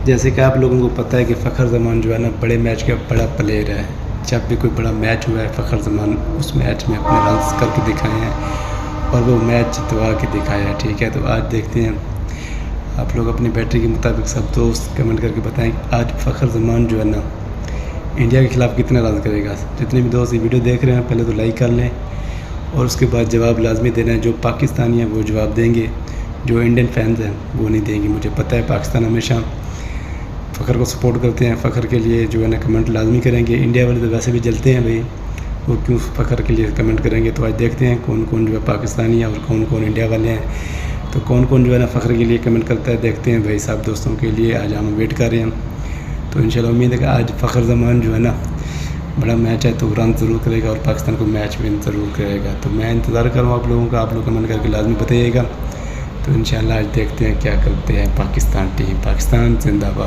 जैसे कि आप लोगों को पता है कि फ़खर ज़मान जो है ना बड़े मैच का बड़ा प्लेयर है। जब भी कोई बड़ा मैच हुआ है फ़खर ज़मान उस मैच में अपने रन्स करके दिखाए हैं और वो मैच जितवा के दिखाया है। ठीक है, तो आज देखते हैं आप लोग अपनी बैटरी के मुताबिक सब दोस्त कमेंट करके बताएं आज फ़खर ज़मान जो है ना इंडिया के ख़िलाफ़ कितना रन करेगा। जितने भी दोस्त ये वीडियो देख रहे हैं पहले तो लाइक कर लें और उसके बाद जवाब लाजमी देना है। जो पाकिस्तानी हैं वो जवाब देंगे, जो इंडियन फैंस हैं वो नहीं देंगे। मुझे पता है पाकिस्तान हमेशा फ़खर को सपोर्ट करते हैं, फ़खर के लिए जो है ना कमेंट लाजमी करेंगे। इंडिया वाले तो वैसे भी जलते हैं भाई, वो क्यों फ़खर के लिए कमेंट करेंगे। तो आज देखते हैं कौन कौन जो है पाकिस्तानी है और कौन कौन इंडिया वाले हैं। तो कौन कौन जो है ना फ़खर के लिए कमेंट करता है देखते हैं भाई साहब। दोस्तों के लिए आज हम वेट कर रहे हैं। तो इंशाल्लाह उम्मीद है कि आज फ़खर ज़मान जो है ना बड़ा मैच है तो रन ज़रूर करेगा और पाकिस्तान को मैच विन ज़रूर करेगा। तो मैं इंतज़ार कर रहा हूँ आप लोगों का, आप लोग कमेंट करके लाजमी बताइएगा। तो इंशाल्लाह आज देखते हैं क्या करते हैं पाकिस्तान टीम। पाकिस्तान जिंदाबाद।